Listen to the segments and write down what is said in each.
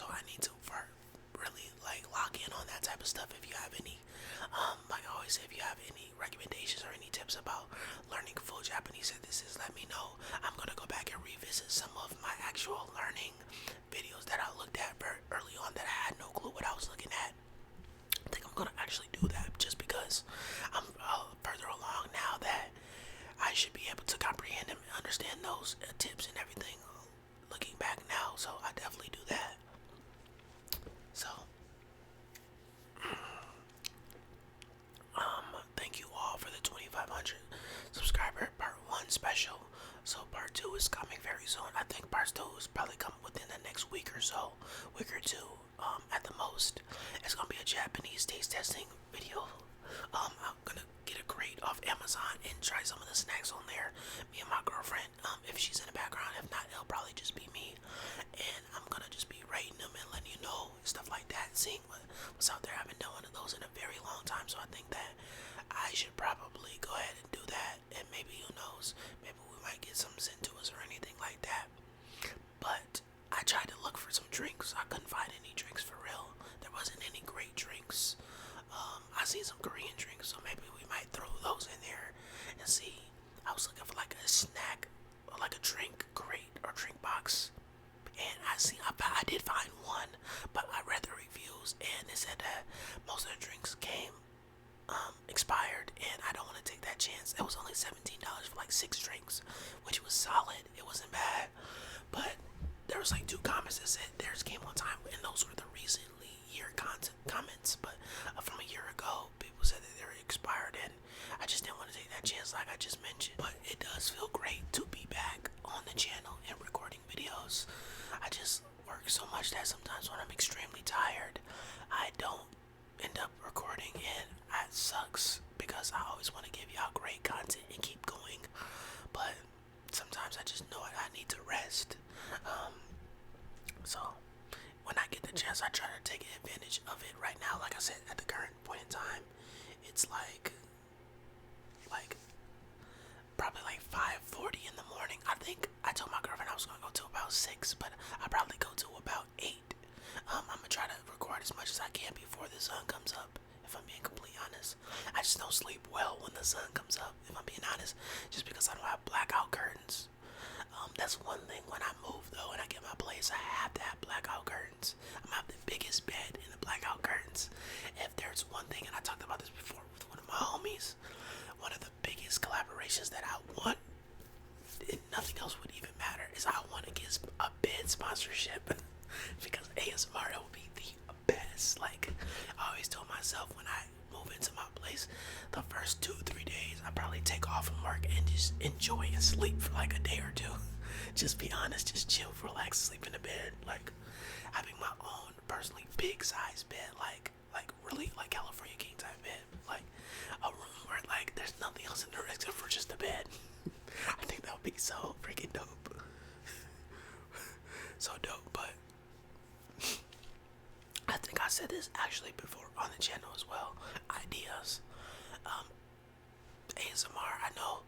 So I need to really like lock in on that type of stuff. If you have any, like I always say, if you have any recommendations or any tips about learning full Japanese, this is let me know. I'm gonna go back and revisit some of my actual learning videos that I looked at very early on that I had no clue what I was looking at. I think I'm gonna actually do that just because I'm further along now that I should be able to comprehend and understand those tips and everything. Looking back now, so I definitely do that. So, thank you all for the 2,500 subscriber part one special. So part two is coming very soon. I think part two is probably coming within the next week or so, week or two, at the most. It's gonna be a Japanese taste testing video. I'm gonna get a crate off Amazon and try some of the snacks on there. Me and my girlfriend, if she's in the background. If not, it'll probably just be me. And I'm gonna just be rating them and letting you know stuff like that, seeing what's out there. I haven't done one of those in a very long time, so I think that I should probably go ahead and do that. And maybe, who knows, maybe we might get some sent to us or anything like that. But I tried to look for some drinks. I couldn't find any drinks for real. There wasn't any great drinks. I seen some Korean drinks, so maybe we might throw those in there and see. I was looking for like a snack or like a drink crate or drink box, and I did find one, but I read the reviews and it said that most of the drinks came expired, and I don't want to take that chance. It was only $17 for like 6 drinks, which was solid. It wasn't bad, but there was like 2 comments that said theirs came on time, and those were the recently year comments. But from a year ago, people said that they were expired, and I just didn't want to take that chance, like I just mentioned. But it does feel great to be back on the channel and recording videos. I just work so much that sometimes when I'm extremely tired, I don't end up recording, and that sucks because I always want to give y'all great content and keep going. But sometimes I just know I need to rest. So when I get the chance, I try to take advantage of it. Right now, like I said, at the current point in time, it's like probably like 5:40 in the morning. I think I told my girlfriend I was gonna go to about 6, but I'll probably go to about 8. I'm gonna try to record as much as I can before the sun comes up, if I'm being completely honest. I just don't sleep well when the sun comes up, if I'm being honest, just because I don't have blackout curtains. That's one thing. When I move though and I get my place, I have to have blackout curtains. I'm gonna have the biggest bed in the blackout curtains. If there's one thing, and I talked about this before with one of my homies, one of the biggest collaborations that I want, and nothing else would even matter, is I want to get a bed sponsorship because ASMR, that would be the best. Like, I always told myself when I move into my place, the first 2-3 days I probably take off from work and just enjoy and sleep for like a day or two. Just be honest, just chill, relax, sleep in the bed. Like having my own personally big size bed, like really like California king type bed, like a room where like there's nothing else in there except for just a bed. I think that would be so freaking dope. So dope. But I think I said this actually before on the channel as well. Ideas. ASMR, I know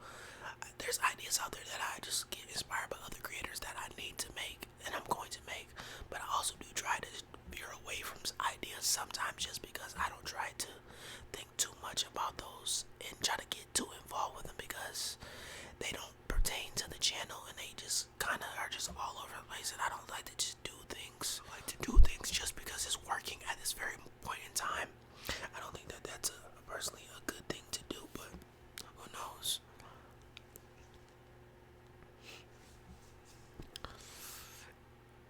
there's ideas out there that I just get inspired by other creators that I need to make and I'm going to make, but I also do try to veer away from ideas sometimes just because I don't try to think too much about those and try to get too involved with them because they don't pertain to the channel and they just kind of are just all over the place, and I don't like to just do things. I like to do things just because it's working at this very point in time. I don't think that that's personally a good thing to do, but who knows?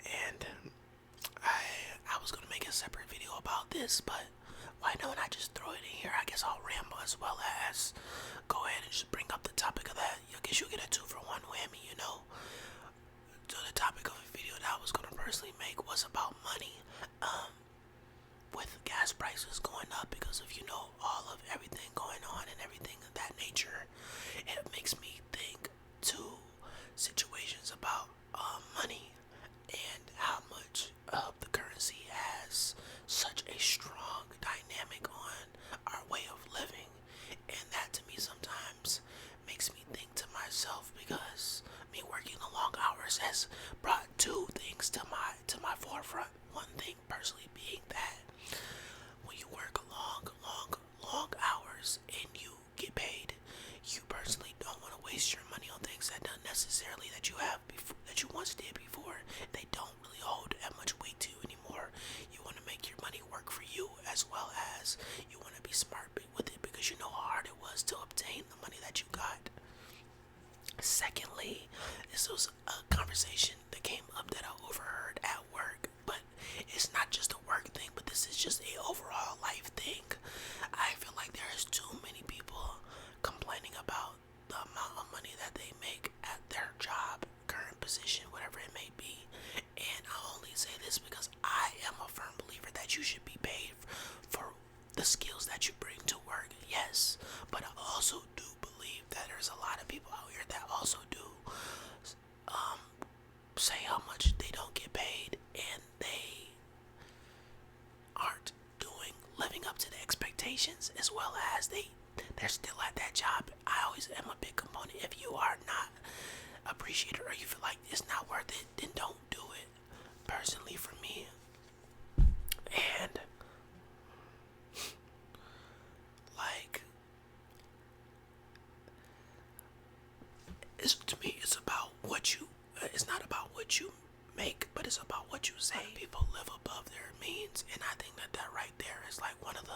And I was gonna make a separate video about this, but why don't I just throw it in here? I guess I'll ramble as well as go ahead and just bring up the topic of that. I guess you'll get a 2-for-1 whammy, you know. So the topic of a video that I was gonna personally make was about money. With gas prices going up, because of all of everything going on and everything of that nature, it makes me think to situations about money and how much of the currency has such a strong dynamic on our way of living, and that to me sometimes makes me think to myself, because me working the long hours has brought 2 things to to my forefront. One thing personally being that when you work long hours and you get paid, you personally don't want to waste your money on things that don't necessarily that you have before, that you once did before. They don't really hold that much weight to you anymore. You want to make your money work for you, as well as you want to be smart with it because you know how hard it was to obtain the money that you got. Secondly, this was a conversation that came up that I overheard at work, but it's not just a work thing, but this is just a overall life thing. I feel like there is too many people complaining about the amount of money that they make at their job, current position, whatever it may be. And I only say this because I am a firm believer that you should be paid for the skills that you bring to work. Yes, but I also do believe that there's a lot of people out here that also do say how much they don't get paid and they aren't living up to the expectations, as well as they're still at that job. I always am a big component. If you are not appreciated or you feel like it's not worth it, then don't do it. Personally, for me, and like, to me, it's about what you. It's not about what you make, but it's about what you say. People live above their means, and I think that right there is like one of the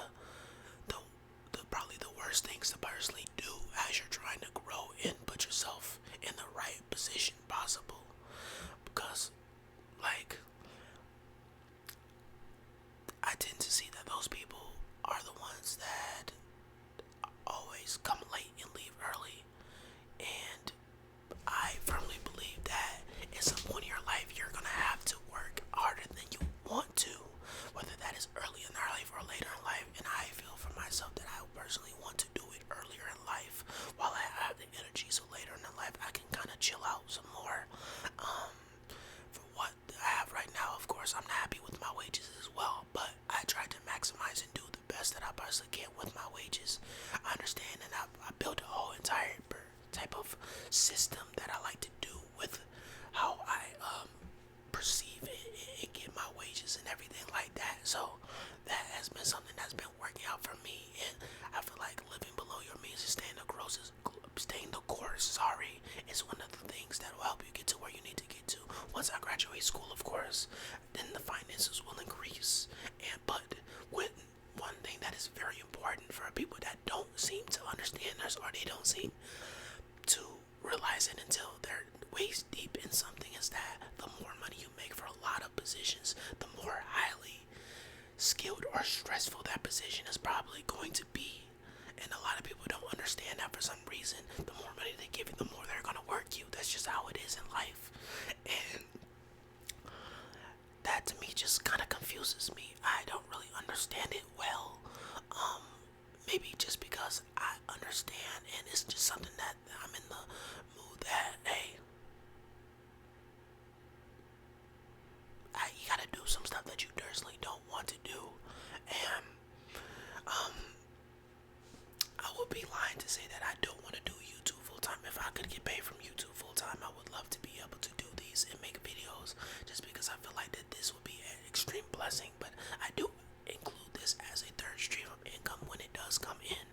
probably the worst things to personally do as you're trying to grow and put yourself in the right position possible. Because, like, I tend to see that those people are the ones that always come late and leave early. And I firmly believe that at some point in your life, you're going to have to work harder than you want to, whether that is early in our life or later in life. And I feel for myself that I personally want to do it earlier in life while I have the energy, so later in life I can kind of chill out some more. For what I have right now, of course, I'm not happy with my wages as well, but I try to maximize and do the best that I possibly can with my wages. I understand, and I built a whole entire type of system that I like to do with how I perceive it and get my wages and everything like that. So that has been something that's been working out for me, and I feel like living below your means and staying the course, is one of the things that will help you get to where you need to get to. Once I graduate school, of course, then the finances will increase. But with one thing that is very important for people that don't seem to understand this, or they don't seem to realize it until they're waist deep in something, is that the more money you make for a lot of positions, the more highly skilled or stressful that position is probably going to be. And a lot of people don't understand that for some reason. The more money they give you, the more they're going to work you. That's just how it is in life. And that to me just kind of confuses me. I don't really understand it well. Maybe just because I understand, and it's just something that I'm in the mood that, hey, you gotta do some stuff that you personally don't want to do. And I would be lying to say that I don't want to do YouTube full time. If I could get paid from YouTube full time, I would love to be able to do these and make videos, just because I feel like that this would be an extreme blessing. But I do include this as a third stream of income when it does come in,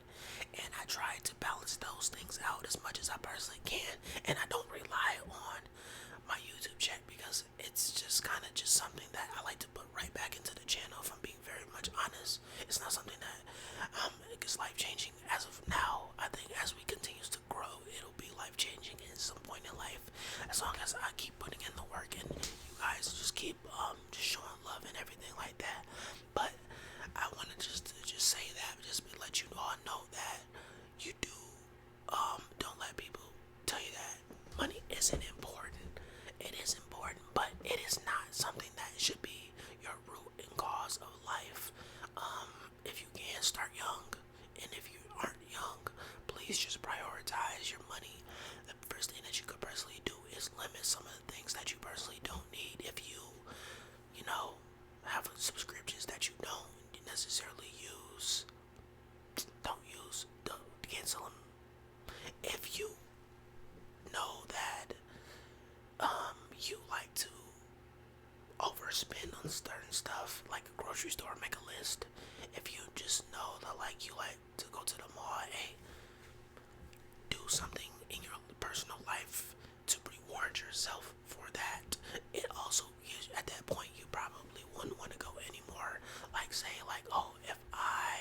and I try to balance those things out as much as I personally can. And I don't rely on my YouTube check because it's just kind of just something that I like to put right back into the channel. If I'm being very much honest, it's not something that is life changing as of now. I think as we continue to grow, it'll be life changing at some point in life, as long as I keep putting in the work and you guys just keep just showing love and everything like that. But I want to just say that, just let you all know that you do don't let people tell you that money isn't important. It is important, but it is not something that should be your root and cause of life. If you can, start young, and if you aren't young, please just prioritize your money. The first thing that you could personally do is limit some of the things that you personally don't need. If you have subscriptions that you don't necessarily use, don't cancel them. If you know that you like to overspend on certain stuff, like a grocery store, make a list. If you just know that like you like to go to the mall, hey, do something in your personal life to reward yourself for that. It also at that point you probably wouldn't want to go anymore. Like say like, oh, if I,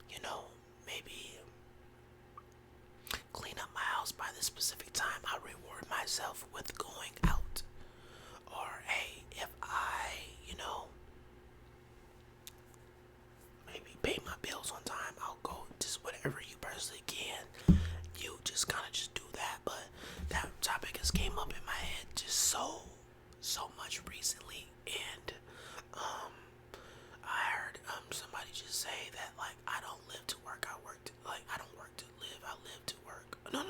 you know, maybe clean up my house by this specific time, I reward myself with going out. Or hey, if I, you know, maybe pay my bills on time, I'll go just whatever you personally can. You just kind of just do that. But that topic has came up in my head just so much recently, and I heard somebody just say that like I don't live to work, I work to, like I don't work to live, I live to work. No.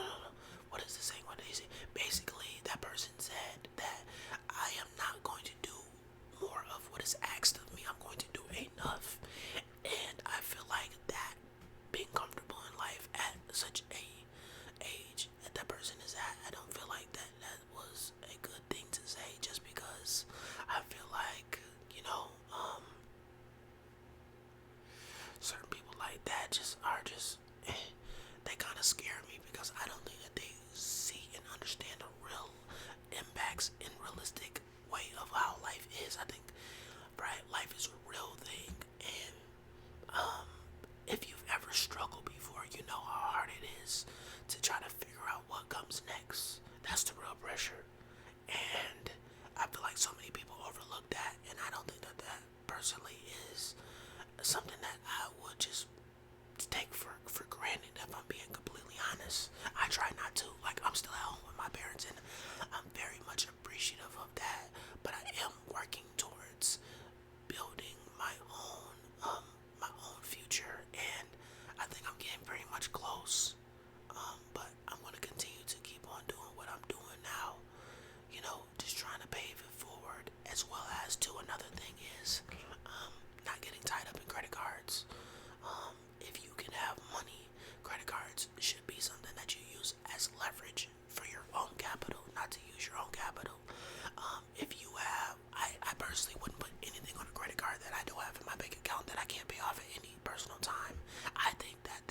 What is the saying? What did they say? Basically, that person said that I am not going to do more of what is asked of me. I'm going to do enough, and I feel like that being comfortable in life at such a age that that person is at, I don't feel like that was a good thing to say, just because I feel like, you know, certain people like that just are just they kind of scare me, because I don't think that they see and understand the real impacts and realistic way of how life is. I think, right, life is a real thing, and if you've ever struggled before, you know how hard it is to try to figure out what comes next. That's the real pressure, and I feel like so many people overlook that, and I don't think that that personally is something that I would just take for granted, if I'm being completely honest. I try not to. Like, I'm still at home with my parents, and I'm very much appreciative of that, but I am working towards building my own future, and I think I'm getting very much close. But I'm gonna continue to keep on doing what I'm doing now. You know, just trying to pave it forward, as well as to another thing is not getting tied up in credit cards. If you can have money, credit cards should be something that you use as leverage for your own capital, not to use your own capital. If you have, I personally wouldn't put anything on a credit card that I don't have in my bank account that I can't pay off at any personal time. I think that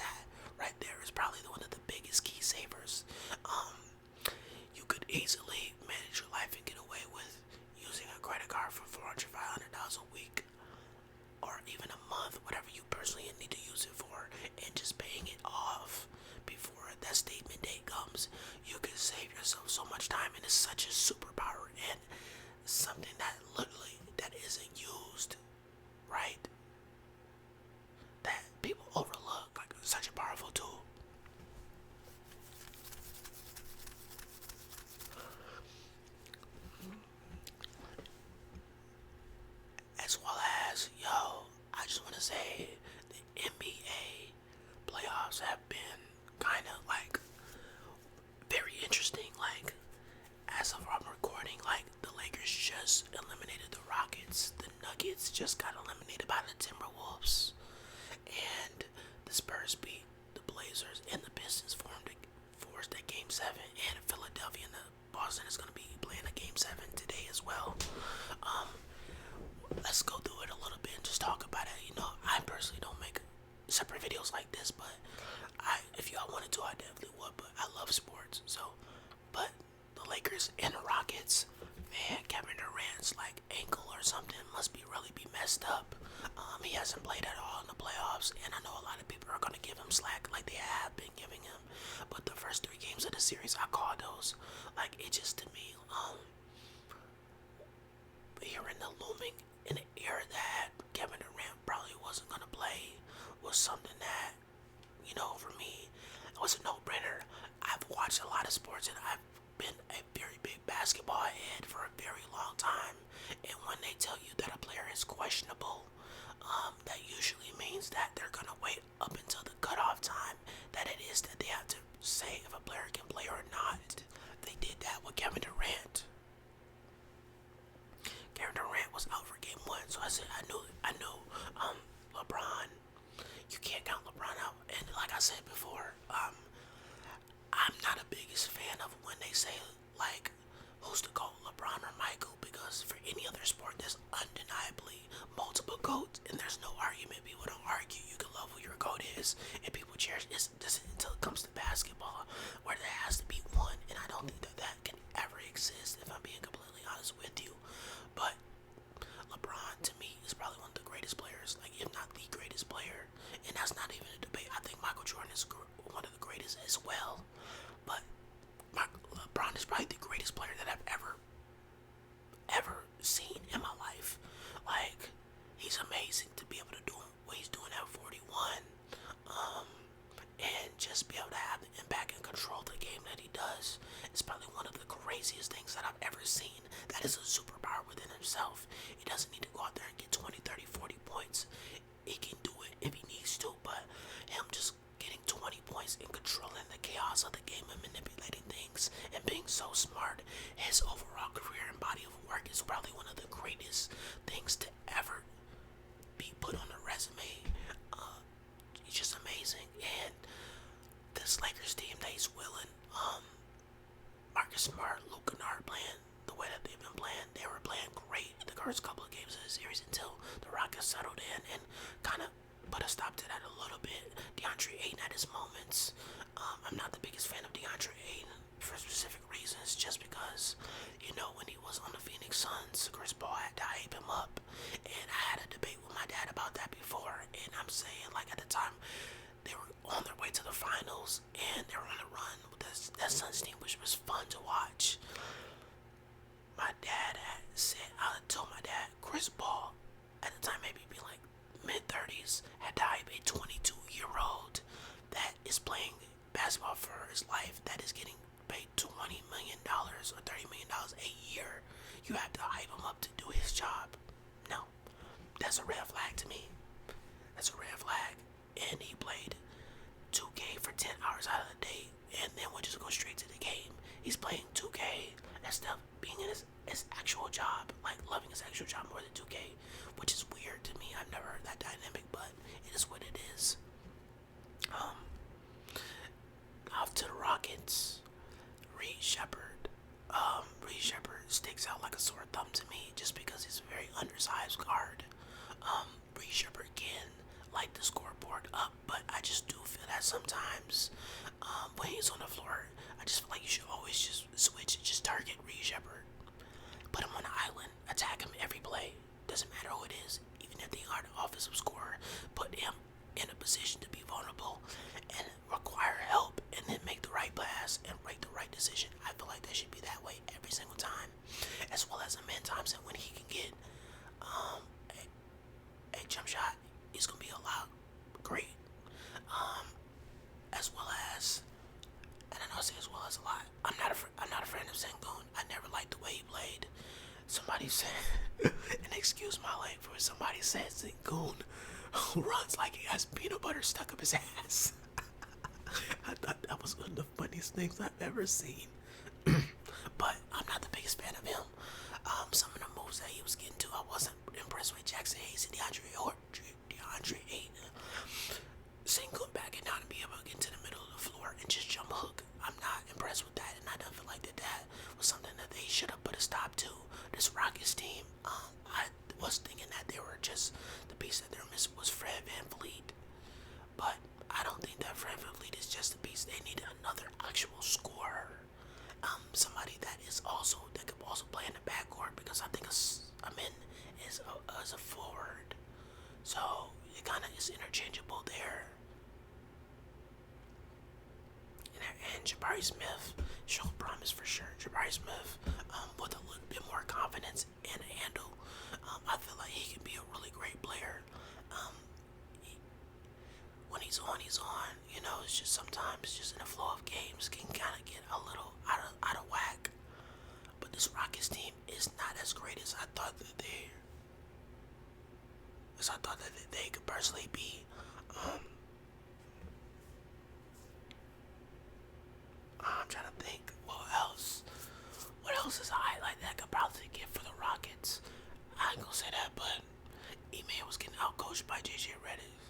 right there is probably one of the biggest key savers. You could easily manage your life and get away with using a credit card for $400, $500 a week, or even a month, whatever you personally need to use it for, and just paying it off before that statement date comes. You can save yourself so much time, and it's such a superpower, and something that literally that isn't used, right? That people overlook, like such a powerful tool. As well as, yo, I just want to say the NBA playoffs have been kind of like very interesting. Like, as of I'm recording, like the Lakers just eliminated the Rockets, the Nuggets just got eliminated by the Timberwolves, and the Spurs beat the Blazers, and the Pistons forced a Game 7, and Philadelphia and the Boston is going to be playing a Game 7 today as well. Let's go through it a little bit and just talk about it. You know, I personally don't make separate videos like this, but if y'all wanted to, I definitely would. But I love sports, so. But the Lakers and the Rockets, man, Kevin Durant's like ankle or something must be messed up. He hasn't played at all in the playoffs, and I know a lot of people are gonna give him slack like they have been giving him. But the first 3 games of the series, I called those. Like, it just, to me, hearing the looming in the air that Kevin Durant probably wasn't gonna play was something that, you know, for me, it was a no-brainer. I've watched a lot of sports, and I've been a very big basketball head for a very long time. And when they tell you that a player is questionable, that usually means that they're gonna wait up until the cutoff time that it is that they have to say if a player can play or not. They did that with Kevin Durant. Kevin Durant was out for game 1, so I said I knew LeBron. You can't count LeBron out, and like I said before, I'm not a biggest fan of when they say like who's the GOAT, LeBron or Michael, because for any other sport there's he's amazing to be able to do what he's doing at 41. Um, and just be able to have the impact and control the game that he does is probably one of the craziest things that I've ever seen. That is a superpower within himself. He doesn't need to go out there and get 20, 30, 40 points. He can do it if he needs to, but him just getting 20 points and controlling the chaos of the game and manipulating things and being so smart, his overall career and body of work is probably one of the greatest things to ever be put on a resume. He's just amazing. And this Lakers team that he's willing, Marcus Smart, Luke Kennard playing the way that they've been playing. They were playing great in the first couple of games of the series until the Rockets settled in and kind of put a stop to that a little bit. DeAndre Ayton at his moments. I'm not the biggest fan of DeAndre Ayton for specific reasons, just because, when he was on the Phoenix Suns, Chris Paul had to hype him up. And I had a debate with my dad about that before, and I'm saying, like, at the time, they were on their way to the finals, and they were on a run with that Suns team, which was fun to watch. My dad had said, I told my dad, Chris Paul, at the time maybe be like mid-30s, had to hype a 22-year-old that is playing basketball for his life, that is getting paid $20 million or $30 million a year. You have to hype him up to do his job. No, that's a red flag to me. That's a red flag. And he played 2K for 10 hours out of the day, and then we'll just go straight to the game. He's playing 2K instead of being in his actual job, like loving his actual job more than 2K, which is weird to me. I've never heard that dynamic, but it is what it is. Off to the Rockets. Reed Shepherd. Reed Shepherd sticks out like a sore thumb to me just because he's a very undersized guard. Reed Shepherd can light the scoreboard up, but I just do feel that sometimes when he's on the floor, I just feel like you should always just switch and just target Reed Shepherd. Put him on the island, attack him every play. Doesn't matter who it is, even if they are the offensive scorer. Put him in a position to be vulnerable and require help, and then make the right pass and make the right decision. I feel like that should be that way every single time. As well as Amen Thompson, when he can get a jump shot, he's gonna be a lot great. As well as, and I know I say as well as a lot. I'm not a fan of Sengun. I never liked the way he played. Somebody said, and excuse my language, somebody said Sengun runs like he has peanut butter stuck up his ass. I thought that was one of the funniest things I've ever seen. But I'm not the biggest fan of him. Some of the moves that he was getting to, I wasn't impressed with. Jackson Hayes and DeAndre Ayton. Sengun backing down and be able to get to the middle of the floor and just jump hook. I'm not impressed with that, and I don't feel like that was something that they should have put a stop to. This Rockets team, I was thinking that they were just, the piece that they're missing was Fred VanVleet. But I don't think that Fred VanVleet is just a piece. They needed another actual scorer. Somebody that could also play in the backcourt, because I think Amin is a forward. So it kind of is interchangeable there. And Jabari Smith showed promise for sure. Jabari Smith, with a little bit more confidence and a handle, I feel like he can be a really great player. When he's on, he's on. It's just sometimes just in the flow of games can kind of get a little out of whack. But this Rockets team is not as great as I thought that they could personally be. I'm trying to think what else is a highlight that I could probably get for the Rockets. I ain't gonna say that, but Ime was getting outcoached by JJ Redick.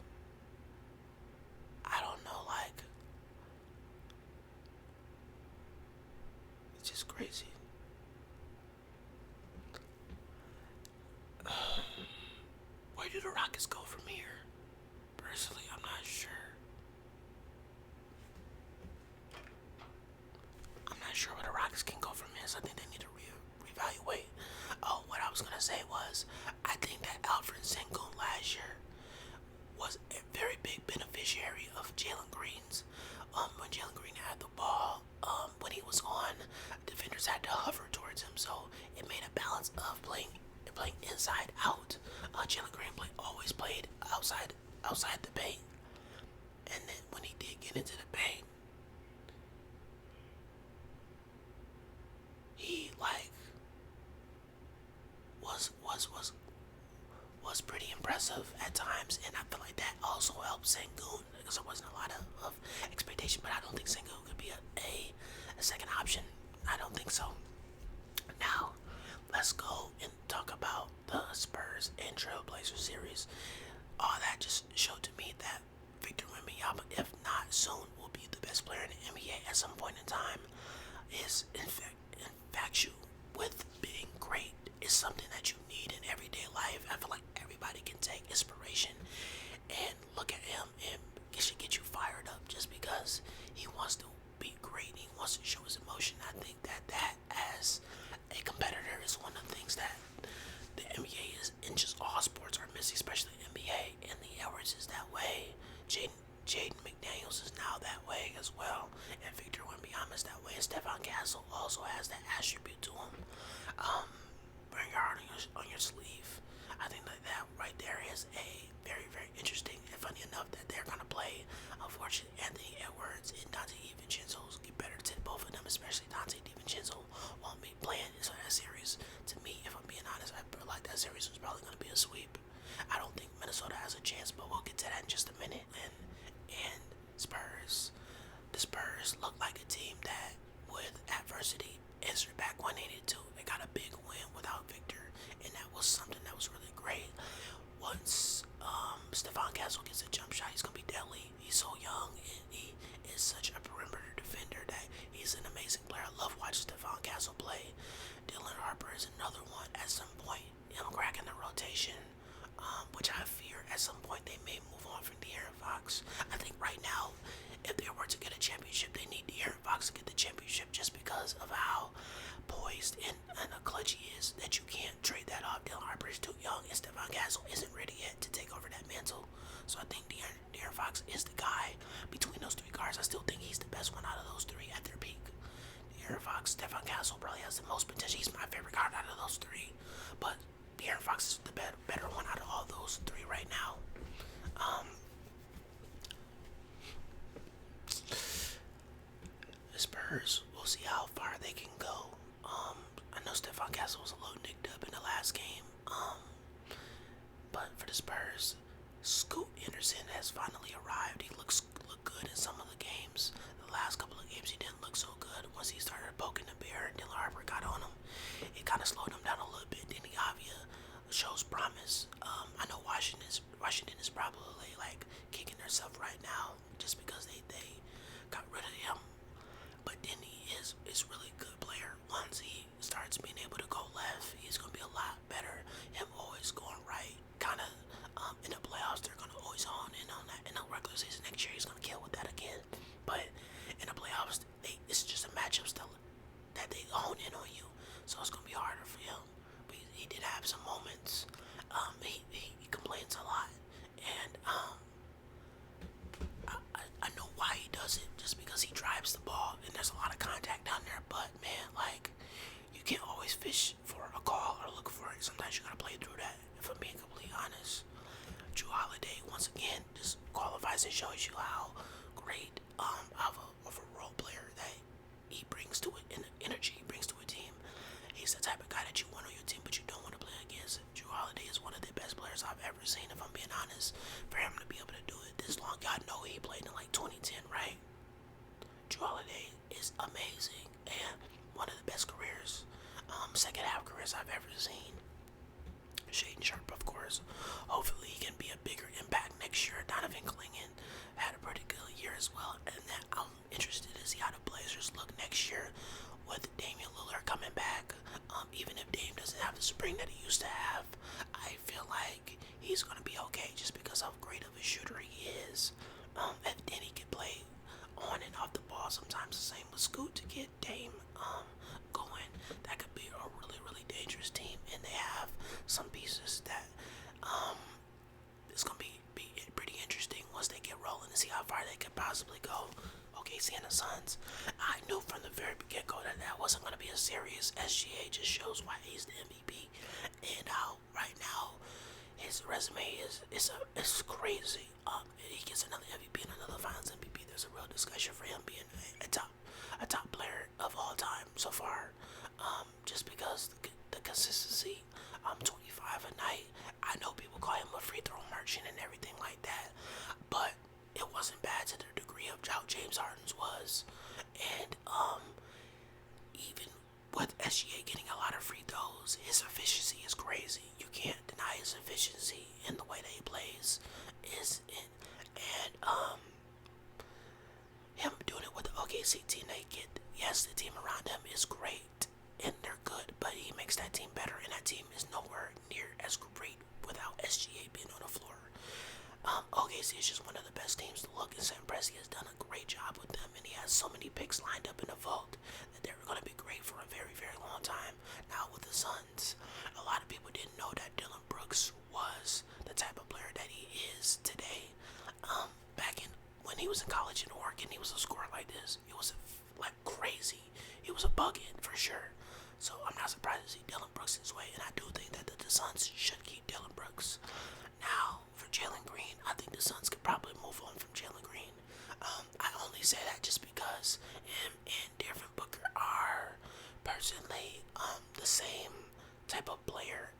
I don't know, like, it's just crazy. Where do the Rockets go from here? Personally, I'm not sure. I'm not sure where the Rockets can go from here, so I think they need to reevaluate. Oh, what I was going to say was, I think that Alfred Sengun last year was a very big beneficiary of Jalen Green's. When Jalen Green had the ball, when he was on, defenders had to hover towards him, so it made a balance of playing inside out. Jalen Green always played outside the paint, and then when he did get into the paint, he like was pretty impressive at times, and I feel like that also helped Sengun because there wasn't a lot of expectation. But I don't think Sengun could be a second option. I don't think so. Now, let's go and talk about the Spurs and Trailblazers series. All that just showed to me that Victor Wembanyama, if not soon, will be the best player in the NBA at some point in time. Is infatuated with being great is something that you need in everyday life. I feel like everybody can take inspiration and look at him, and it should get you fired up just because he wants to be great and he wants to show his emotion. I think that as a competitor is one of the things that the NBA is, and just all sports are missing, especially the NBA. And the Edwards is that way. Jaden McDaniels is now that way as well, and Victor Wembanyama is that way. And Stephon Castle also has that attribute to him. Bring your heart on your sleeve. I think that right there is a very, very interesting and funny enough that they're gonna play. Unfortunately, Anthony Edwards and Dante DiVincenzo get better to both of them, especially Dante DiVincenzo won't be playing in that series. To me, if I'm being honest, I feel like that series was probably gonna be a sweep. I don't think Minnesota has a chance, but we'll get to that in just a minute. And Spurs, the Spurs look like a team that, with adversity, answered back when they needed to. They got a big win without Victor, and that was something that was really great. Once Stephon Castle gets a jump shot, he's gonna be deadly. He's so young, and he is such a perimeter defender that he's an amazing player. I love watching Stephon Castle play. Dylan Harper is another one. At some point, him cracking the rotation, which I fear at some point they may move on from De'Aaron Fox. I think right now, if they were to get a championship, they need De'Aaron Fox to get the championship just because of how poised and a clutch he is, that you can't trade that off. Dylan Harper is too young, and Stephon Castle isn't ready yet to take over that mantle. So I think De'Aaron Fox is the guy. Between those three guards, I still think he's the best one out of those three at their peak. De'Aaron Fox, Stephon Castle probably has the most potential. He's my favorite guard out of those three. But De'Aaron Fox is the better one out of all those three right now. The Spurs, we'll see how far they can go. I know Stephon Castle was a little nicked up in the last game. But for the Spurs, Scoot Anderson has finally arrived. He looked good in some of the games. The last couple of games he didn't look so good. Once he started poking the bear and Dylan Harper got on him, it kind of slowed him down a little bit. Then Avia shows promise. I know Washington is probably like kicking themselves right now just because they got rid of him. But Denny is really good player. Once he starts being able to go left, he's gonna be a lot better. Him always going right, kind of in the playoffs, they're gonna always hone in on that. In the regular season next year, he's gonna kill with that again. But in the playoffs, it's just a matchup still that they hone in on you, so it's gonna be harder for him. But he did have some moments. He complains a lot, and I know why he does it, just because he drives the ball and there's a lot of contact down there. But man, like, you can't always fish for a call or look for it. Sometimes you gotta play through that. If I'm being completely honest, Drew Holiday once again just qualifies and shows you how great of a role player that he brings to it, and the energy he brings to a team. He's the type of guy that you want on your team, but you don't want to play against. Drew Holiday is one of the best players I've ever seen, if I'm being honest. For him to be able to do it this long, y'all know he played in like 2010, right? Drew Holiday is amazing and one of the best careers, second half careers I've ever seen. Shaden Sharp, of course. Hopefully he can be a bigger impact next year. Donovan Clingan had a pretty good year as well, and then I'm interested to see how the Blazers look next year with Damian Lillard coming back. Even if Dame doesn't have the spring that he used to have, I feel like he's gonna be okay just because how great of a shooter he is. And then he can play on and off the ball. Sometimes the same with Scoot to get Dame going. That could be a really, really dangerous team, and they have some pieces that it's gonna be pretty interesting once they get rolling to see how far they could possibly go. OKC and the Suns. I knew from the very get-go that wasn't gonna be a series. SGA just shows why he's the MVP, and how right now His resume is crazy. He gets another MVP and another Finals MVP. There's a real discussion for him being a top player of all time so far. Just because the consistency. 25 a night. I know people call him a free throw merchant and everything like that, but it wasn't bad to the degree of how James Harden's was, and even with SGA getting a lot of free throws, his efficiency is crazy. You can't deny his efficiency in the way that he plays. And him doing it with the OKC team they get, yes, the team around him is great and they're good, but he makes that team better, and that team is nowhere near as great without SGA being on the floor. OKC is just one of the best teams to look, and Sam Presti has done a great job with them, and he has so many picks lined up in the vault that they're going to be great for a very, very long time. Now with the Suns, a lot of people didn't know that Dylan Brooks was the type of player that he is today. Back in when he was in college in Oregon, he was a scorer like this. He was like crazy. He was a bucket for sure. So I'm not surprised to see Dylan Brooks this way, and I do think that the Suns should keep Dylan Brooks. Now, for Jalen Green, I think the Suns could probably move on from Jalen Green. I only say that just because him and Devin Booker are personally the same type of player.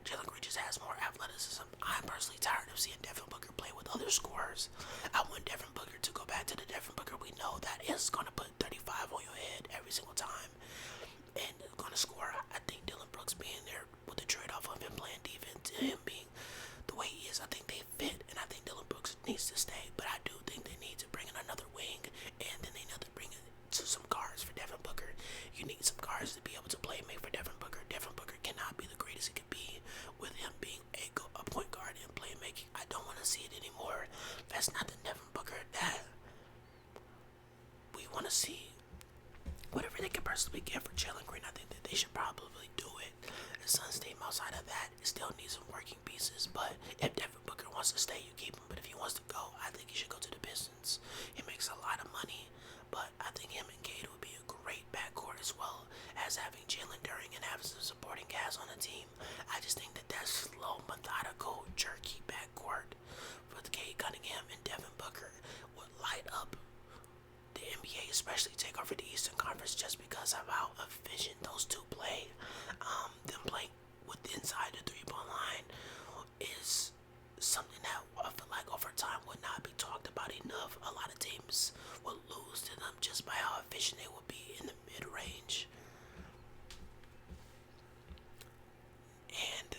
Jalen Green just has more athleticism. I'm personally tired of seeing Devin Booker play with other scorers. I want Devin Booker to go back to the Devin Booker we know that is going to put 35 on your head every single time and going to score. I think Dylan Brooks being there with the trade-off of him playing defense and him being the way he is, I think they fit, and I think Dylan Brooks needs to stay. But I do think they need to bring in another wing, and then they need to bring in some guards for Devin Booker. You need some guards to be able to play and make for Devin Booker. Devin Booker cannot be the greatest he could be with him being a point guard and playmaking. I don't want to see it anymore. That's not the Devin Booker that we want to see. Whatever they can personally get for Jalen Green, I think that they should probably do it. The Suns team outside of that still needs some working pieces, but if Devin Booker wants to stay, you keep him. But if he wants to go, I think he should go to the Pistons. He makes a lot of money, but I think him and Cade would be a great backcourt as well as having Jalen Duren and having some supporting cast on the team. I just think that slow, methodical, jerky backcourt with Cade Cunningham and Devin Booker would light up the NBA, especially take over the Eastern Conference, just because of how efficient those two play. Them playing with inside the three-point line is something that I feel like over time would not be talked about enough. A lot of teams will lose to them just by how efficient they will be in the mid-range. And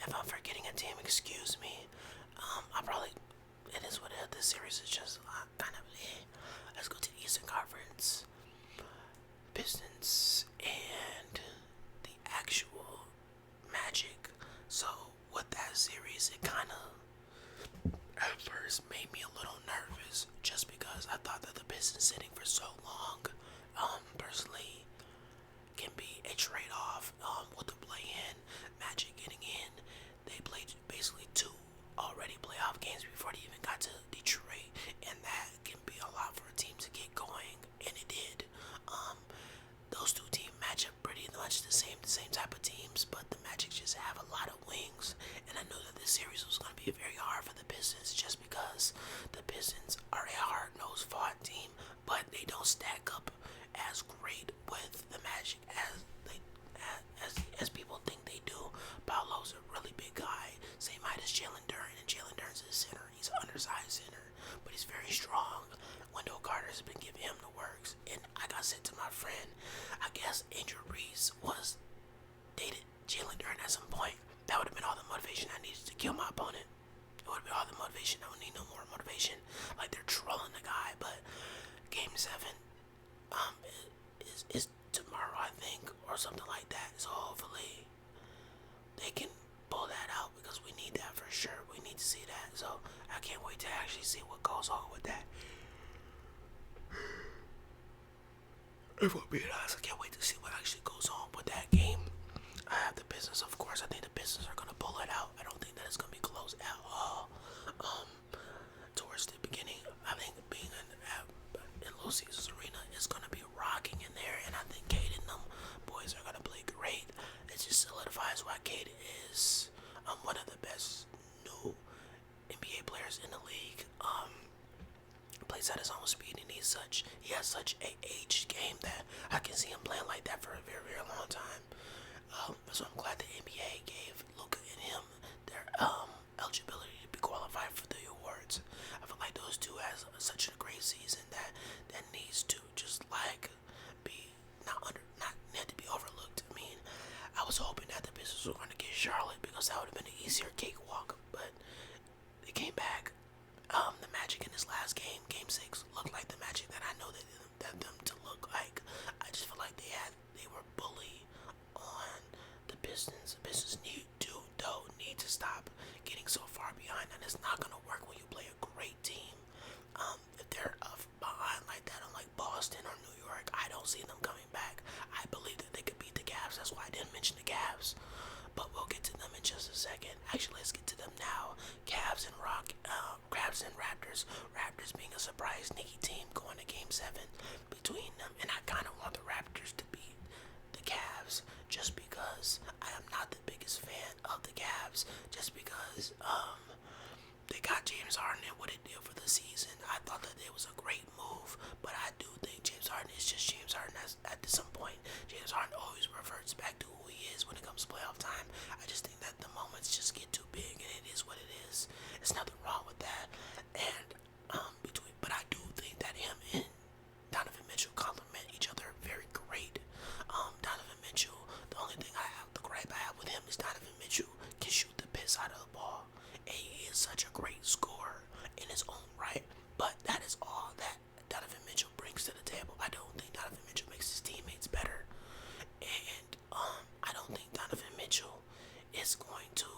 if I'm forgetting a team, excuse me. It is what it is. This series is just kind of Let's go to the Eastern Conference. Pistons and the actual Magic. So with that series, it kind of at first made me a little nervous, just because I thought that the Pistons sitting for so long, personally, can be a trade-off with the play-in. Magic getting in. They played basically two already playoff games before they even got to Detroit, and that can be a lot for a team to get going, and it did. Those two teams match up pretty much the same type of teams, but the Magic just have a lot of wings, and I know that this series was going to be very hard for the Pistons, just because the Pistons are a hard-nosed fought team, but they don't stack up as great with the Magic as people think they do. Paolo's a really big guy, same height as Jalen Duren, and Jalen Duren's a center. He's an undersized center, but he's very strong. Wendell Carter's been giving him the works, and I got said to my friend, I guess Andrew Reese was dated Jalen Duren at some point. That would have been all the motivation I needed to kill my opponent. It would have been all the motivation. I don't need no more motivation. Like, they're trolling the guy. But Game 7 is tomorrow, I think, or something like that. So hopefully they can pull that out, because we need that for sure. We need to see that. So I can't wait to actually see what goes on with that. If we're being honest, I can't wait to see what actually goes on with that game. I have the Pistons, of course. I think the Pistons are going to pull it out. I don't think that it's going to be close at all. Towards the beginning, I think being in Little Caesars Arena is going to be rocking in there, and I think Cade and them such a aged game that I can see him playing like that for a very, very long time. So I'm glad the NBA gave Luka and him their eligibility to be qualified for the awards. I feel like those two has such a great season that needs to just like be not need to be overlooked. I mean, I was hoping that the Pistons were going to get Charlotte because that would have been an easier cakewalk, but they came back. The Magic in this last game, Game 6, looked like the Magic that I know that them to look like. I just feel like they were bully on the Pistons. The Pistons need to stop getting so far behind, and it's not gonna work when you play a great team. If they're behind like that on like Boston or New York, I don't see them coming back. I believe that they could beat the Cavs. That's why I didn't mention the Cavs. But we'll get to them in just a second. Actually, let's get to them now. Cavs and Raptors. Raptors being a surprise sneaky team going to Game 7 between them. And I kind of want the Raptors to beat the Cavs just because I am not the biggest fan of the Cavs. Just because they got James Harden and what it did for the season. I thought that it was a great move. But I do think James Harden is just James Harden at some point. James Harden always reverts back to who he is when it comes to playoff time. I just think that the moments just get too big, and it is what it is. There's nothing wrong with that. And but I do think that him and Donovan Mitchell complement each other very great. Donovan Mitchell, the only thing the gripe I have with him is Donovan Mitchell can shoot the piss out of the ball, and he is such a great scorer in his own right. But that is all that Donovan Mitchell brings to the table. I don't think Donovan Mitchell makes his teammates better. And I don't think Donovan Mitchell is going to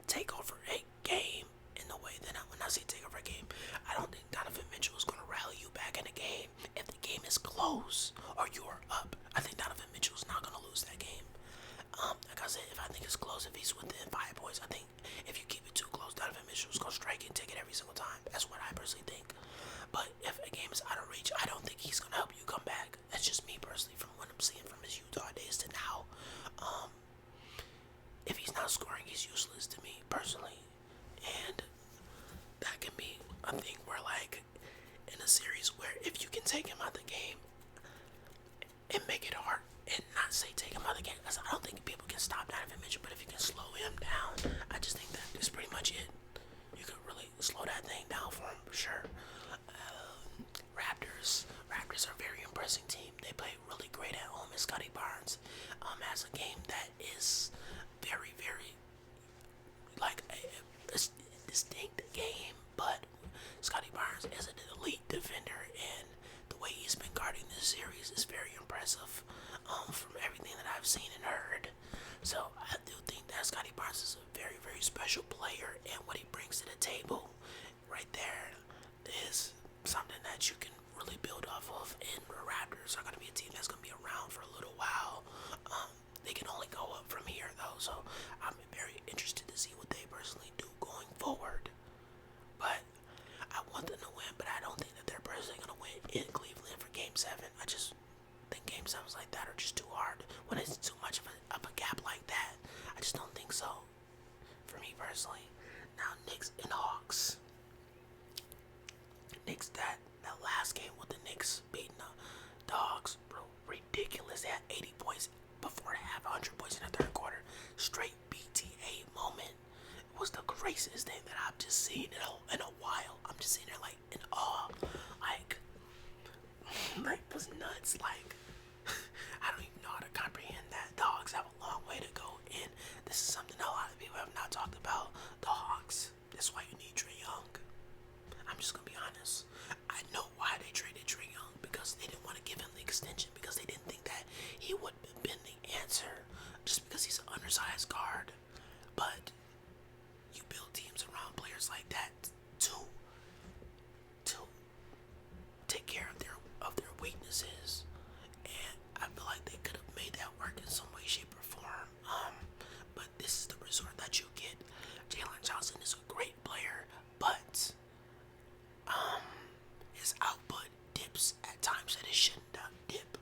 take over a game in the way that when I say take over a game, I don't think Donovan Mitchell is going to rally you back in a game if the game is close or you are up. I think Donovan Mitchell is not going to lose that game. Like I said, if I think it's close, if he's within 5 points, I think if you keep it too close, Donovan Mitchell is going to strike and take it every single time. That's what I personally think. But if a game is out of reach, I don't think he's going to help you come back. That's just me personally from what I'm seeing from his Utah days to now. If he's not scoring, he's useless to me personally. And that can be a thing where like in a series where if you can take him out of the game and make it hard and not say take him out of the game, because I don't think people can stop Donovan Mitchell, but if you can slow him down, I just think that is pretty much it. You could really slow that thing down for him for sure. Raptors are a very impressive team. They play really great at home, and Scotty Barnes has a game that is very, very like a distinct game, but Scotty Barnes is an elite defender, and the way he's been guarding this series is very impressive from everything that I've seen and heard. So I do think that Scotty Barnes is a very, very special player, and what he brings to the table right there is something that you can really build off of, and the Raptors are going to be a team that's going to be around for a little while. They can only go up from here though, so I'm very interested to see what they personally do going forward. But I want them to win, but I don't think that they're personally going to win in Cleveland for Game 7. I just think Game 7s like that are just too hard when it's too much of a gap like that. I just don't think so, for me personally. Now, Knicks and Hawks. Knicks, that last game with the Knicks beating the Hawks, bro, ridiculous. They had 80 points before they have 100 points in the third quarter. Straight BTA moment. It was the craziest thing that I've just seen in a while. I'm just sitting there like in awe. Like it was nuts. Like I don't even know how to comprehend that. The Hawks have a long way to go, and this is something a lot of people have not talked about. The Hawks. That's why you need Trae Young. I'm just gonna be honest. I know why they traded Trae Young, because they didn't want to give him the extension, because they didn't think that he would have been the answer, just because he's an undersized guard. But you build teams around players like that to take care of their weaknesses, and I feel like they could have made that work in some way, shape, or form. But this is the resort that you get. Jalen Johnson is a great player, but his output dips at times that it shouldn't dip.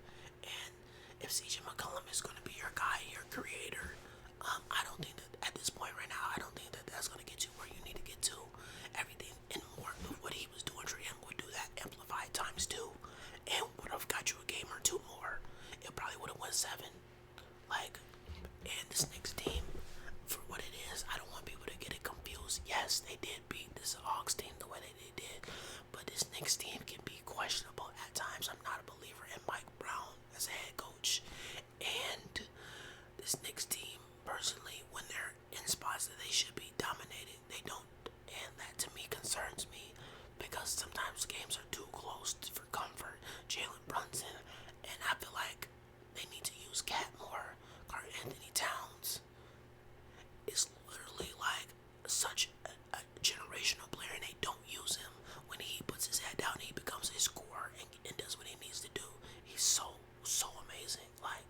7. Like, and this Knicks team, for what it is, I don't want people to get it confused. Yes, they did beat this Hawks team the way that they did, but this Knicks team can be questionable at times. I'm not a believer in Mike Brown as a head coach, and this Knicks team, personally, when they're in spots that they should be dominating, they don't, and that to me concerns me because sometimes games are too close for comfort. Jalen Brunson, and I feel like they need to use Cat more. Carl Anthony Towns is literally like such a generational player, and they don't use him. When he puts his head down, he becomes a scorer and does what he needs to do. He's so amazing. Like,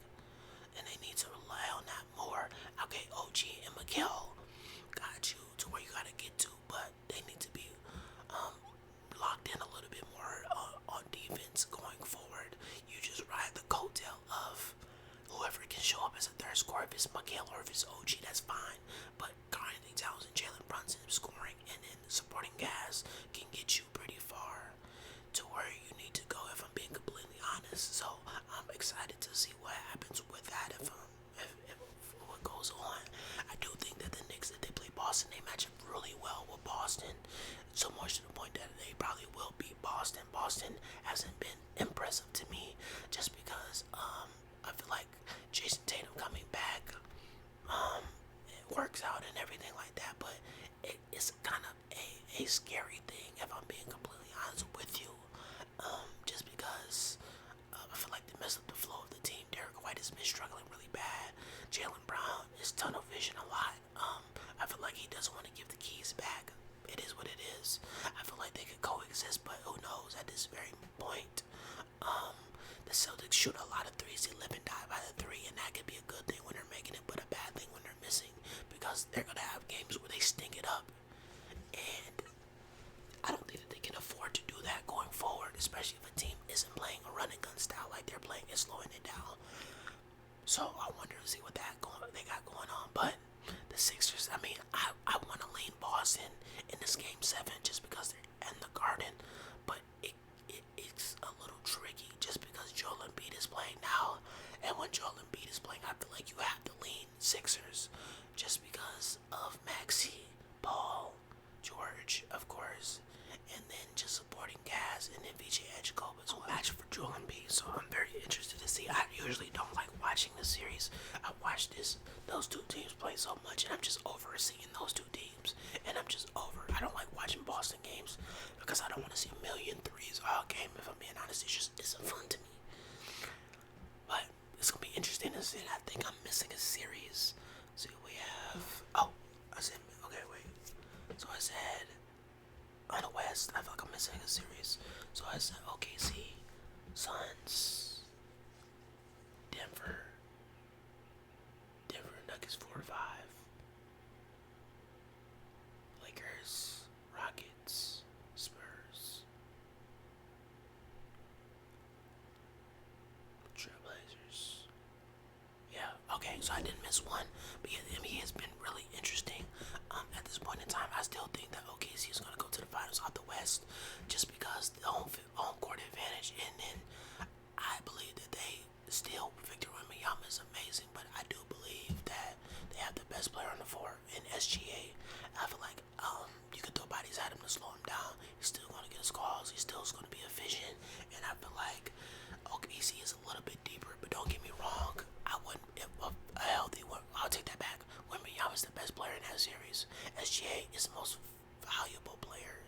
and they need to rely on that more. Okay, OG and Miguel got you to where you gotta get to, but they need to be locked in a little bit more on defense going forward. You just ride the coattail of whoever can show up as a third scorer. If it's Miguel or if it's OG, that's fine. But Carney Towns and Jalen Brunson scoring and then supporting gas can get you pretty far to where you need to go, if I'm being completely honest. So I'm excited to see what happens with that if what goes on. I do think that the Knicks, if they play Boston, they match up really well with Boston. So much to the point that they probably will beat Boston. Boston hasn't been impressive to me just because I feel like Jason Tatum coming back it works out and everything like that, but it's kind of a scary thing if I'm being completely honest with you. Just because I feel like they messed up the flow of the team. Derek White has been struggling really bad. Jalen Brown is tunnel vision a lot. I feel like he doesn't want to give the keys back. It is what it is. I feel like they could coexist, but who knows at this very point. The Celtics shoot a lot of threes. They live and die by the three, and that could be a good thing when they're making it, but a bad thing when they're missing, because they're gonna have games where they stink it up, and I don't think that they can afford to do that going forward, especially if a team isn't playing a run and gun style like they're playing and slowing it down. So I wonder to see what they got going on. But the Sixers, I mean, I want to lean Boston in this game 7 just because they're in the Garden, but it's a little tricky just because Joel Embiid is playing now, and when Joel Embiid is playing, I feel like you have to lean Sixers just because of Maxey, Paul, George, of course, and then just supporting Gas, and then VJ Edgecope as well. Match for Joel Embiid, so I'm very interested to see. I usually don't like watching the series. I watched those two teams play so much, and I'm just over seeing those two teams, and I'm just over. I don't like watching Boston games because I don't want to see a million threes all game. If I'm being honest, it just isn't fun to me. But it's gonna be interesting to see. I think I'm missing a series. See what we have. Oh, I said okay. Wait. So I said on the West. I feel like I'm missing a series. So I said OKC, Suns, Denver Nuggets 4-5, Lakers, Rockets, Spurs, Trailblazers. Yeah, okay, so I didn't miss one, but yeah, the NBA has been really interesting. At this point in time, I still think that OKC is going to go to the finals out the West, just because the home court advantage, and then I believe that they still, Victor Wembanyama is amazing, but I do believe that they have the best player on the floor in SGA. I feel like you could throw bodies at him to slow him down. He's still going to get his calls. He's still going to be efficient, and I feel like OKC is a little bit deeper. But don't get me wrong, I wouldn't. If a healthy one, I'll take that back. Wembanyama is the best player in that series. SGA is the most valuable player.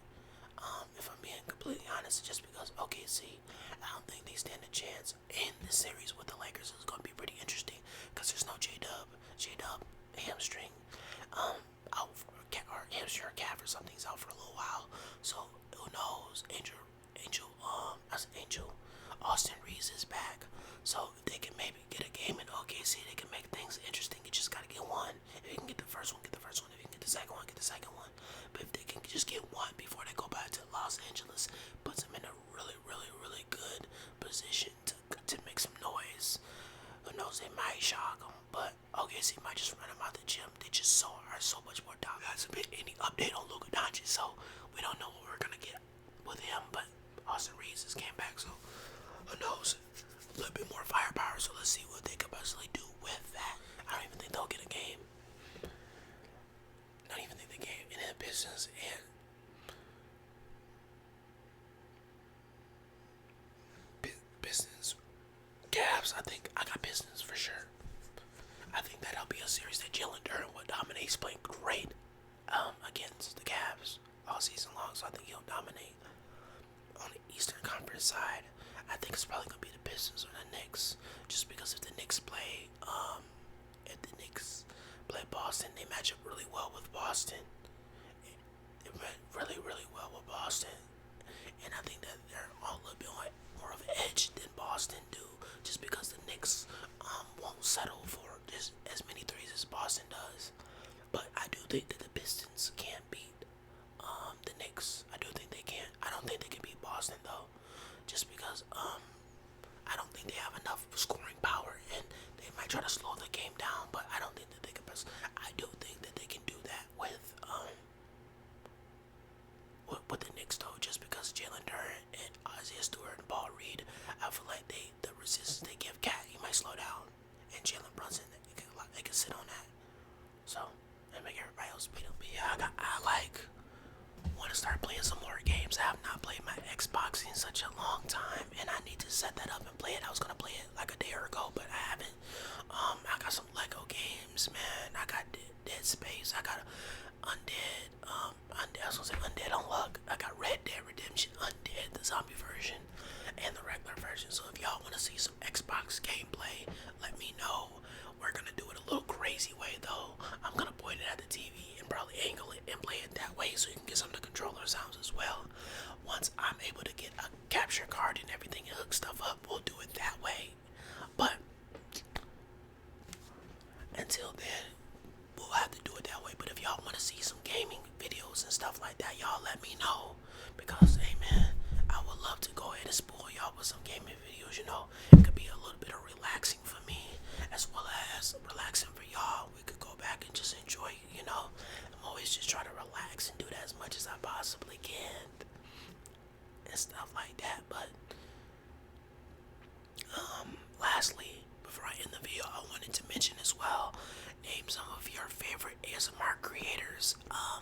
If I'm being completely honest, just because OKC, I don't think they stand a chance in this series with the Lakers. It's going to be pretty interesting because there's no J-Dub. J-Dub, hamstring, out for or hamstring or calf or something. He's out for a little while. So who knows? Austin Reeves is back. So if they can maybe get a game in OKC, they can make things interesting. You just gotta get one. If you can get the first one, get the first one. If you can get the second one, get the second one. But if they can just get one before they go back to Los Angeles, puts them in a really, really, really good position to make some noise. Who knows, they might shock them, but OKC might just run them out the gym. They just are so much more dominant. There hasn't been any update on Luka Doncic, so we don't know what we're gonna get with him. But Austin Reeves just came back, so who knows? a little bit more firepower. So let's see what they could possibly do with that. I don't even think they'll get a game. I don't even think they game. And then Pistons and Pistons, Cavs. I think I got Pistons for sure. I think that'll be a series that Jalen Durden will dominate. He's playing great against the Cavs all season long, so I think he'll dominate. On the Eastern Conference side, I think it's probably gonna be the Pistons or the Knicks, just because if the Knicks play Boston, they match up really well with Boston. They went really, really well with Boston, and I think that they're all a little bit more of an edge than Boston do, just because the Knicks won't settle for just as many threes as Boston does. But I do think that the Pistons can beat the Knicks. I do think they can. I don't think they can beat Boston though, just because I don't think they have enough scoring power, and they might try to slow the game down. But I don't think that they can. I do think that they can do that with the Knicks though, just because Jalen Durden and Isaiah Stewart and Paul Reed, I feel like the resistance they give Cat, he might slow down, and Jalen Brunson, they can sit on that. So and make everybody else beat up. But yeah, I want to start playing some more games. I have not played my Xbox in such a long time, and I need to set that up and play it. I was gonna play it like a day ago, but I haven't. I got some Lego games, man. I got Dead Space. I got Undead. I was gonna say Undead Unlock. I got Red Dead Redemption Undead, the zombie version, and the regular version. So if y'all want to see some Xbox gameplay, let me know. We're gonna do it a little crazy way though. I'm gonna point it at the TV and probably angle it and play it that way, so you can get some of the controller sounds as well. Once I'm able to get a capture card and everything and hook stuff up, we'll do it that way. But until then, we'll have to do it that way. But if y'all want to see some gaming videos and stuff like that, y'all let me know, because hey man, I would love to go ahead and spoil y'all with some gaming videos. You know, it could be a little bit of relaxing for me as well as relaxing for y'all. We could go back and just enjoy, you know. I'm always just trying to relax and do that as much as I possibly can and stuff like that. But lastly, before I end the video, I wanted to mention as well, name some of your favorite ASMR creators. I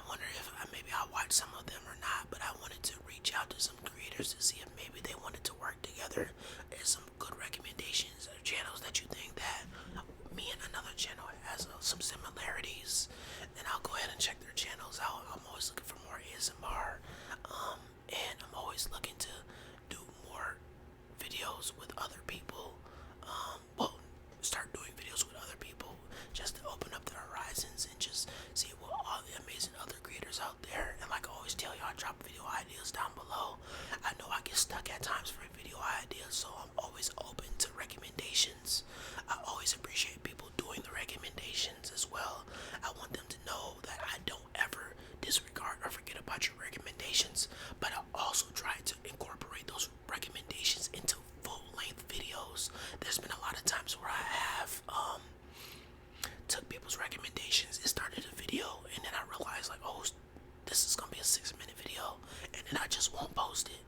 wonder if maybe I'll watch some of them or not, but I wanted to reach out to some creators to see if maybe they wanted to work together, and some good recommendations of channels that you think that me and another channel has some similarities. Then I'll go ahead and check their channels out. I'm always looking for more ASMR, and I'm always looking to do more videos with other people. Well, start doing videos with other people just to open up the horizons and just see what all the amazing other creators out there. And like I always tell y'all, drop video ideas down below. I know I get stuck at times for video ideas, so I'm always open to recommendations. I always appreciate people doing the recommendations as well. I want them to know that I don't ever disregard or forget about your recommendations, but I also try to incorporate those recommendations into full-length videos. There's been a lot of times where I have took people's recommendations and started a video, and then I realized like, oh, this is gonna be a 6-minute video, and then I just won't post it.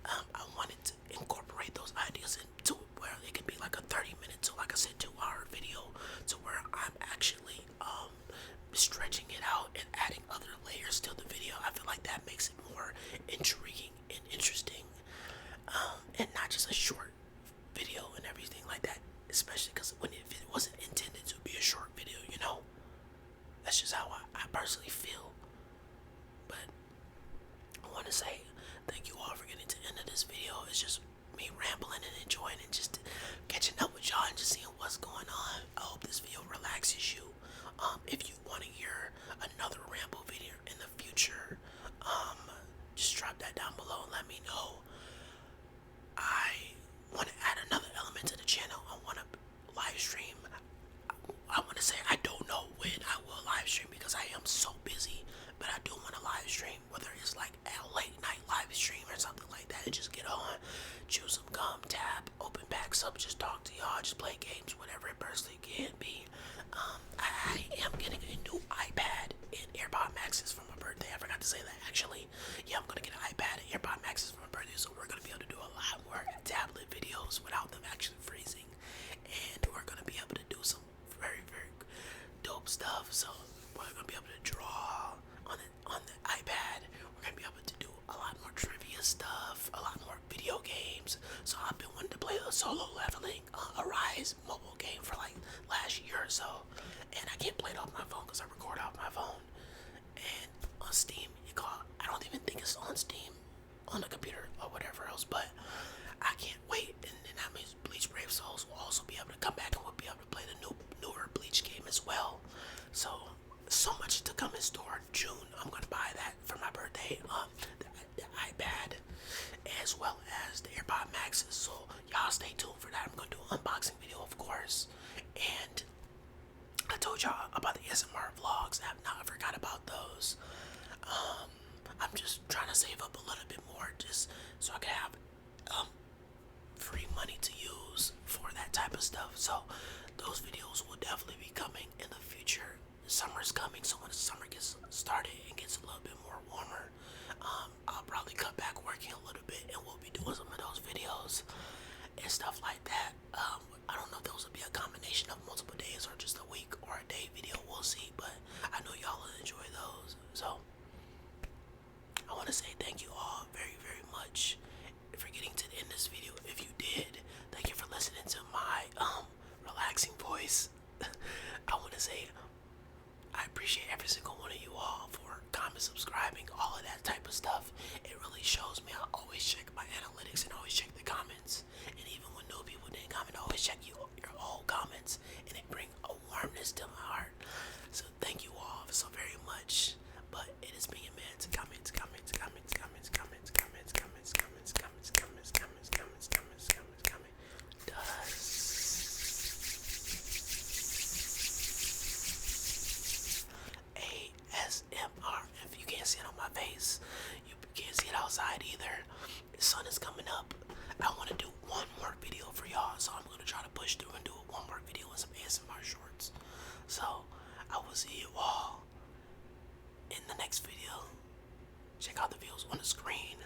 I wanted to incorporate those ideas into where it could be like a 30-minute to, like I said, 2-hour video, to where I'm actually stretching it out and adding other layers to the video. I feel like that makes it more intriguing and interesting, and not just a short video and everything like that, especially because when it wasn't intended to be a short video, you know. That's just how I personally feel. But I want to say thank you all for getting to the end of this video. It's just me rambling and enjoying and just catching up with y'all and just seeing what's going on. I hope this video relaxes you. If you want to hear another Ramble video in the future, just drop that down below and let me know. I want to add another element to the channel. I want to live stream. I want to say I don't know when I will live stream, because I am so busy, but I do want to live stream, whether it's like a late night live stream or something like that, and just get on, chew some gum, tap, open packs up, just talk to y'all, just play games, whatever it personally can be. I am getting a new iPad and AirPod Maxes for my birthday. I forgot to say that actually. Yeah, I'm gonna get an iPad and AirPod Maxes for my birthday, so we're gonna be able to do a lot more videos without them actually freezing. And we're gonna be able to do some very, very dope stuff. So we're gonna be able to draw on the iPad. We're gonna be able to do a lot more trivia stuff, a lot more video games. So I've been wanting to play a solo leveling Arise mobile game for like last year or so, and I can't play it off my phone because I record off my phone. And on Steam, I don't even think it's on Steam, on the computer or whatever else. But I can't wait, and then that means Bleach Brave Souls will also be able to come back and we'll be able to play the newer Bleach game as well. So much to come in store. June, I'm gonna buy that for my birthday. The iPad as well as the AirPod Maxes. So y'all stay tuned for that. I'm gonna do an unboxing video, of course. And I told y'all about the SMR vlogs. I have not forgot about those. I'm just trying to save up a little bit more just so I can have free money to use for that type of stuff. So those videos will definitely be coming in the future. Summer's coming, so when the summer gets started and gets a little bit more warmer, I'll probably cut back working a little bit and we'll be doing some of those videos and stuff like that. I don't know if those will be a combination of multiple days or just a week or a day video. We'll see, but I know y'all will enjoy those. So I want to say thank you all very, very much for getting to the end of this video. If you did, thank you for listening to my relaxing voice. I want to say I appreciate every single one of you all for comment, subscribing, all of that type of stuff. It really shows me. I always check my analytics and always check the comments. And even when no people didn't comment, I always check your old comments, and it brings a warmness to my heart. So thank you all so very much. But it is being meant to comments, comments, comments, comments, comments, comments, comments, comments, comments, comments, comments, comments, comments, comments, comments. ASMR. If you can't see it on my face, you can't see it outside either. The sun is coming up. I want to do one more video for y'all, so I'm going to try to push through and do one more video and some ASMR shorts. So I will see you all in the next video. Check out the videos on the screen.